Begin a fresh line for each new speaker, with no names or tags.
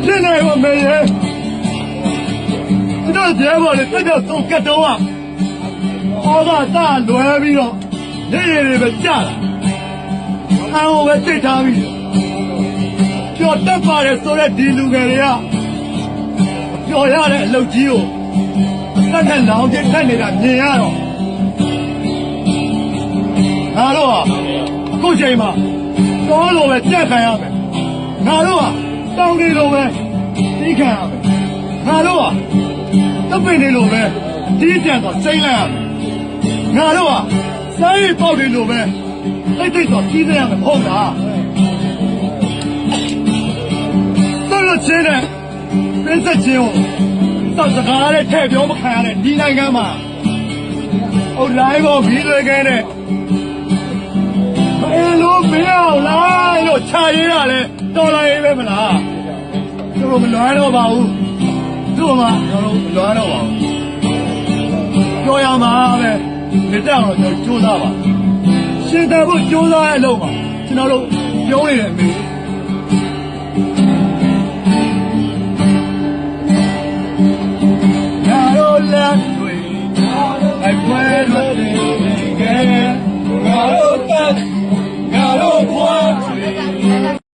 ဖြစ်နေပါမယ်ရဲ့ကျွန်တော်ရဲဘော်တွေတက်တော့သုံးကတ်တော့ဟောကတာလွယ်ပြီးတော့နေရည်တွေပဲကြာလာအောင်ပဲတိတ်ထားပြီးကျော်တက်ပါတယ်ဆိုတဲ့ဒီလူငယ်တွေကကျော်ရတဲ့အလုပ်ကြီးကိုတက်ထက်လောင်ချင်းထက်နေတာမြင်ရတော့ငါတို့ဟာအခုချိန်မှာတော်လိုပဲကြက်ခံရမယ်ငါတို့ဟာတောင်းနေလိုပဲတီးခံရမယ်ငါတို့ဟာတပ်ပင်နေလိုပဲတီးကြံတော့စိမ့်လိုက်ရမယ်ငါတို့ဟာစားရည်ပေါက်နေလိုပဲတိတ်တိတ်တော့ကြီးနေရမယ်ဟုတ်လားတော်လို့ချင်းတဲ့ပြင်းဆက်ချင်းကိုတော့စကားနဲ့ထည့်ပြောမခံရတဲ့ဒီနိုင်ငံမှာဟိုလိုင်းပေါ်ဗီဒီယိုကဲနဲ့ဘယ်လိုမရအောင်လားလို့ခြာရင်းရလဲတော်လာရေးပဲမလားသူတို့မလွမ်းတော့ပါဘူးသူ့မှာကျွန်တော်တို့မလွမ်းတော့ပါဘူးပြောရမှာပဲမတက်အောင်ကျွန်တော်ကြိုးစားပါရှင်သာဖို့ကြိုးစားရလို့ပါကျွန်တော်တို့ပြောနေတယ်အမေ